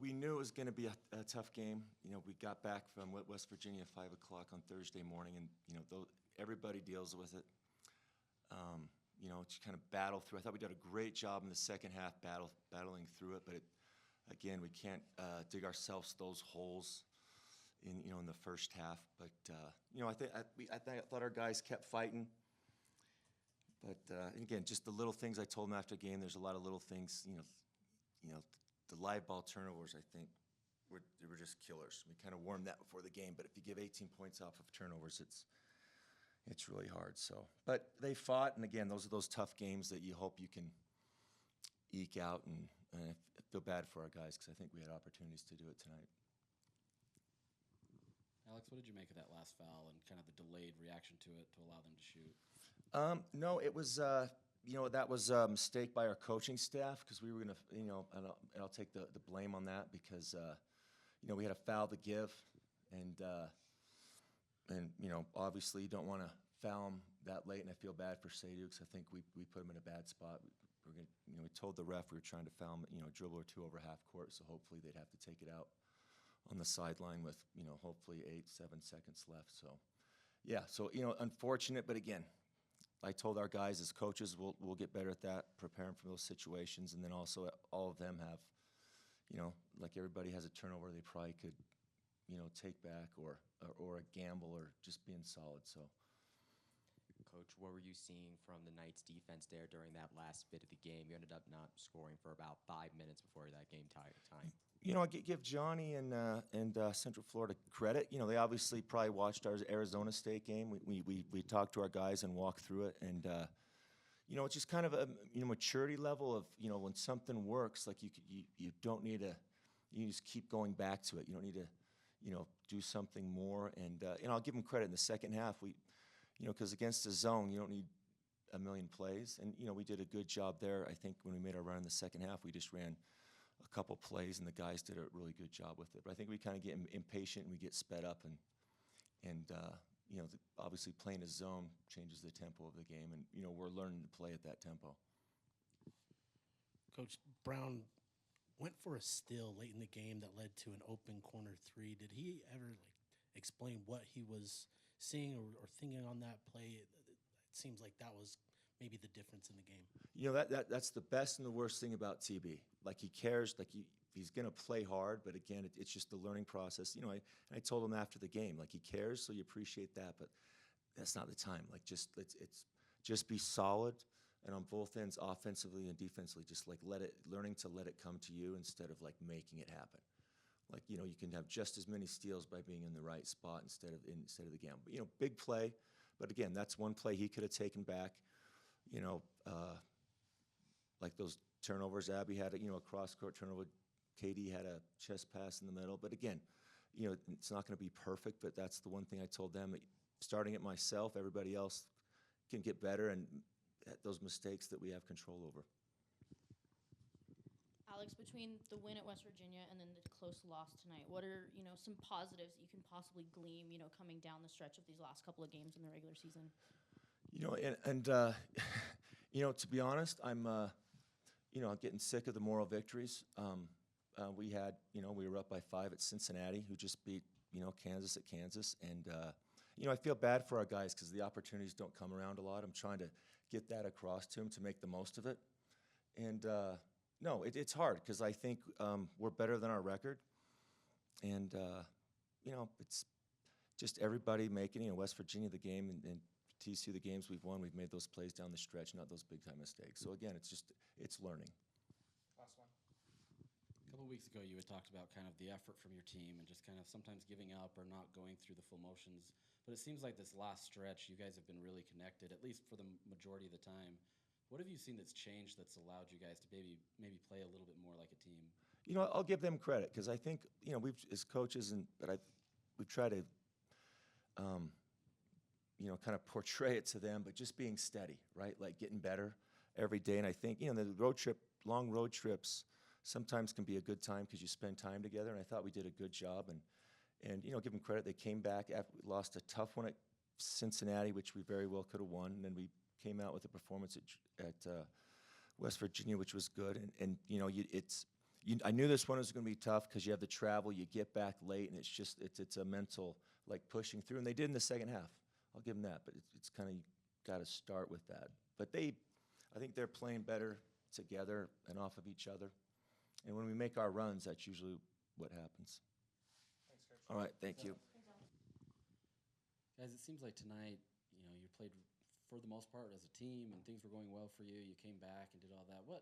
we knew it was going to be a tough game. We got back from West Virginia at 5 o'clock on Thursday morning, and everybody deals with it. Just kind of battle through. I thought we did a great job in the second half battling through it, but again, we can't dig ourselves those holes in the first half. But I thought our guys kept fighting. But again, just the little things I told them after the game. There's a lot of little things. The live ball turnovers, I think, they were just killers. We kind of warmed that before the game. But if you give 18 points off of turnovers, it's really hard. So, but they fought, and again, those are those tough games that you hope you can eke out. And I feel bad for our guys because I think we had opportunities to do it tonight. Alex, what did you make of that last foul and kind of the delayed reaction to it to allow them to shoot? No, it was, that was a mistake by our coaching staff because we were going to, and I'll take the blame on that because, we had a foul to give, and obviously you don't want to foul him that late, and I feel bad for Seydou because I think we put him in a bad spot. We told the ref we were trying to foul him, a dribble or two over half court, so hopefully they'd have to take it out on the sideline with, hopefully 8-7 seconds left. So, yeah, so, unfortunate, but again, I told our guys as coaches we'll get better at that, preparing for those situations, and then also all of them have, like everybody has a turnover they probably could, take back or a gamble or just being solid. So, Coach, what were you seeing from the Knights' defense there during that last bit of the game? You ended up not scoring for about 5 minutes before that game time. I give Johnny and Central Florida credit. They obviously probably watched our Arizona State game. We talked to our guys and walked through it, and it's just kind of a maturity level of when something works, like you don't need to, you just keep going back to it. You don't need to do something more. And I'll give them credit in the second half. Because against the zone, you don't need a million plays, and we did a good job there. I think when we made our run in the second half, we just ran a couple plays, and the guys did a really good job with it. But I think we kind of get impatient and we get sped up, and obviously playing a zone changes the tempo of the game, and we're learning to play at that tempo. Coach Brown went for a steal late in the game that led to an open corner three. Did he ever explain what he was seeing or thinking on that play? It seems like that was maybe the difference in the game. That's the best and the worst thing about TB. Like, he cares, like he's going to play hard, but again, it's just the learning process. I told him after the game, like, he cares, so you appreciate that, but that's not the time. Like, just be solid, and on both ends, offensively and defensively, just learning to let it come to you instead of making it happen. Like, you can have just as many steals by being in the right spot instead of the gamble. But, big play, but again, that's one play he could have taken back. Like those turnovers, Abby had a cross-court turnover. KD had a chest pass in the middle. But again, it's not going to be perfect, but that's the one thing I told them. Starting it myself, everybody else can get better, and at those mistakes that we have control over. Alex, between the win at West Virginia and then the close loss tonight, what are some positives that you can possibly glean coming down the stretch of these last couple of games in the regular season? To be honest, I'm getting sick of the moral victories. We were up by 5 at Cincinnati, who just beat Kansas at Kansas, and I feel bad for our guys because the opportunities don't come around a lot. I'm trying to get that across to them to make the most of it, and. No, it's hard because I think we're better than our record, and it's just everybody making West Virginia the game and TCU the games we've won. We've made those plays down the stretch, not those big time mistakes. So again, it's learning. Last one. A couple of weeks ago, you had talked about kind of the effort from your team and just kind of sometimes giving up or not going through the full motions. But it seems like this last stretch, you guys have been really connected, at least for the majority of the time. What have you seen that's changed that's allowed you guys to maybe play a little bit more like a team? I'll give them credit because I think we've as coaches we've tried to kind of portray it to them, but just being steady, right? Like getting better every day. And I think the long road trips sometimes can be a good time because you spend time together. And I thought we did a good job. And give them credit. They came back after we lost a tough one at Cincinnati, which we very well could have won, and then we came out with a performance at West Virginia, which was good, and I knew this one was going to be tough because you have the travel, you get back late, and it's a mental like pushing through, and they did in the second half. I'll give them that, but it's kind of got to start with that. But I think they're playing better together and off of each other, and when we make our runs, that's usually what happens. Thanks, Coach. All right, thank you. Guys, it seems like tonight, you played for the most part as a team, and things were going well for you. You came back and did all that. What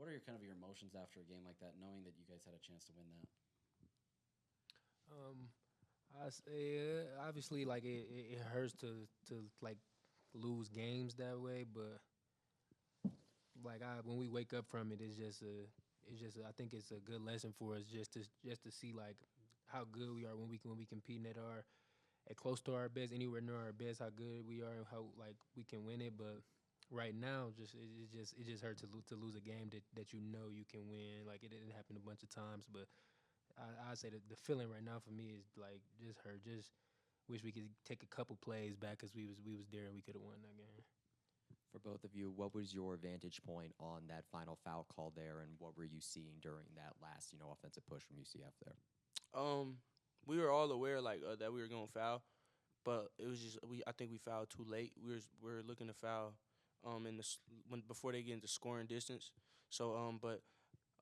are your emotions after a game like that, knowing that you guys had a chance to win that? I say obviously like it hurts to like lose games that way, but like when we wake up from it, I think it's a good lesson for us just to see like how good we are when we competing at close to our best, anywhere near our best, how good we are and how like we can win it. But right now, it just hurts to lose a game that you can win. Like it didn't happen a bunch of times, but I say that the feeling right now for me is like just hurt. Just wish we could take a couple plays back because we was there and we could have won that game. For both of you, what was your vantage point on that final foul call there, and what were you seeing during that last, offensive push from UCF there? We were all aware that we were going to foul, but it was just I think we fouled too late. We were looking to foul before they get into scoring distance. So but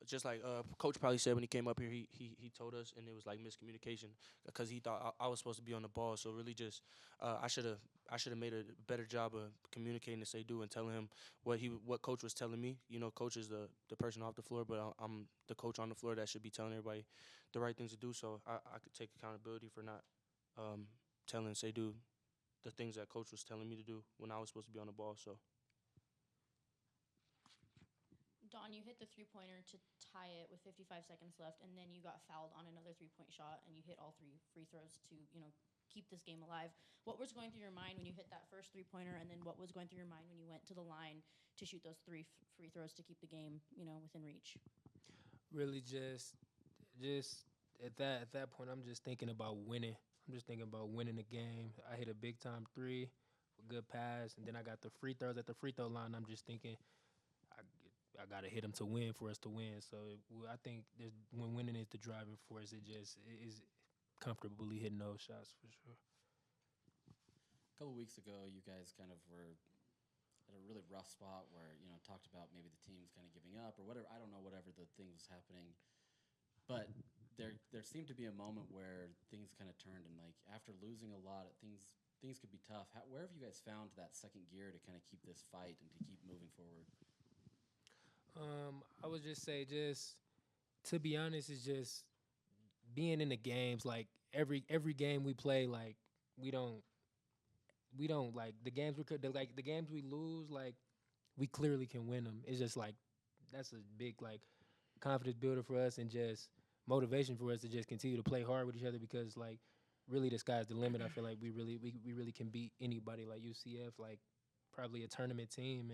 just like Coach probably said when he came up here, he told us, and it was like miscommunication because he thought I was supposed to be on the ball. So really just I should have made a better job of communicating to Seydou and telling him what Coach was telling me. Coach is the person off the floor, but I'm the coach on the floor that should be telling everybody the right things to do. So I could take accountability for not telling Seydou the things that Coach was telling me to do when I was supposed to be on the ball. So. Don, you hit the three-pointer to tie it with 55 seconds left, and then you got fouled on another three-point shot, and you hit all 3 free throws to, keep this game alive. What was going through your mind when you hit that first three-pointer, and then what was going through your mind when you went to the line to shoot those 3 free throws to keep the game, within reach? Really just at that point, I'm just thinking about winning. I'm just thinking about winning the game. I hit a big-time 3, a good pass, and then I got the free throws at the free throw line. I'm just thinking I got to hit them to win for us to win. So I think when winning is the driving force, it is comfortably hitting those shots for sure. A couple weeks ago, you guys kind of were at a really rough spot where, talked about maybe the team's kind of giving up or whatever. I don't know, whatever the thing was happening. But there seemed to be a moment where things kind of turned, and like after losing a lot, things could be tough. Where have you guys found that second gear to kind of keep this fight and to keep moving forward? I would just say, to be honest, it's just being in the games. Like every game we play, like we don't like the games the games we lose, like we clearly can win them. It's just like that's a big like confidence builder for us and just motivation for us to just continue to play hard with each other because like really the sky's the limit. I feel like we really can beat anybody like UCF, like probably a tournament team.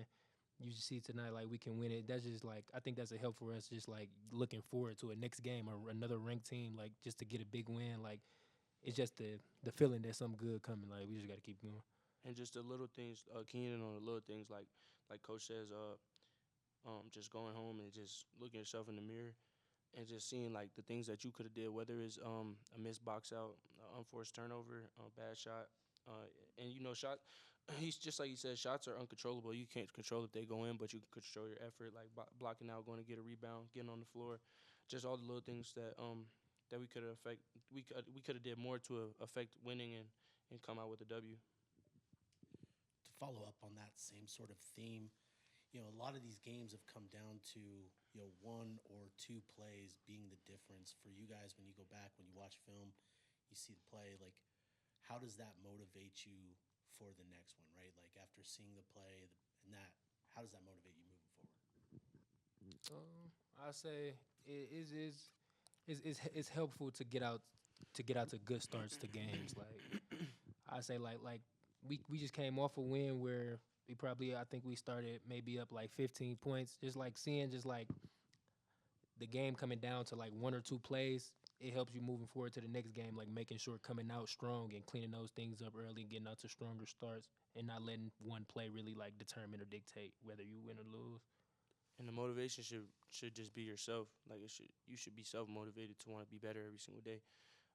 And you see tonight, like we can win it. That's just like I think that's a help for us. Just like looking forward to a next game or another ranked team, like just to get a big win. Like it's just the feeling that something good coming. Like we just got to keep going. And just the little things, keying in on the little things, like Coach says, just going home and just looking at yourself in the mirror and just seeing like the things that you could have did, whether it's a missed box out, unforced turnover, bad shot, and shot. He's just like he said, shots are uncontrollable. You can't control if they go in, but you can control your effort, like blocking out, going to get a rebound, getting on the floor, just all the little things that we could have we could have did more to affect winning and come out with a W. To follow up on that same sort of theme, a lot of these games have come down to 1 or 2 plays being the difference for you guys. When you go back, when you watch film, you see the play. Like, how does that motivate you for the next one, right? Like after seeing the play and that, how does that motivate you moving forward? I say it's helpful to get out to good starts to games. Like I say like we just came off a win where I think we started maybe up like 15 points. Just like seeing just like the game coming down to like 1 or 2 plays, it helps you moving forward to the next game, like making sure coming out strong and cleaning those things up early and getting out to stronger starts and not letting one play really like determine or dictate whether you win or lose. And the motivation should just be yourself. Like you should be self motivated to want to be better every single day.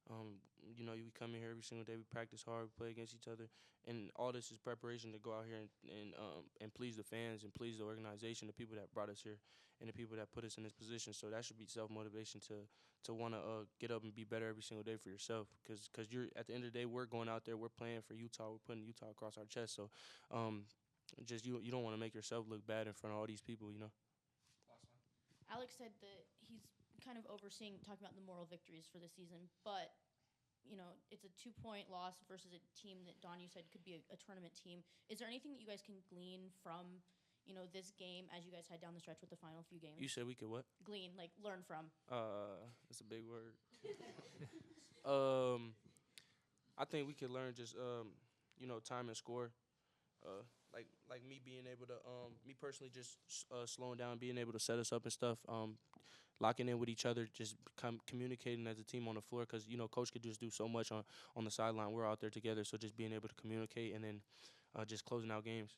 We come in here every single day. We practice hard. We play against each other, and all this is preparation to go out here and please the fans and please the organization, the people that brought us here, and the people that put us in this position. So that should be self motivation to want to get up and be better every single day for yourself. Because you're at the end of the day, we're going out there. We're playing for Utah. We're putting Utah across our chest. So just you don't want to make yourself look bad in front of all these people. Alex said that he's kind of overseeing, talking about the moral victories for the season, but it's a 2-point loss versus a team that Don, you said, could be a tournament team. Is there anything that you guys can glean from, this game as you guys head down the stretch with the final few games? You said we could what? Glean, like learn from. That's a big word. I think we could learn just time and score. Like me being able to me personally just slowing down, being able to set us up and stuff. Locking in with each other, just communicating as a team on the floor, because coach could just do so much on the sideline. We're out there together, so just being able to communicate and then just closing out games.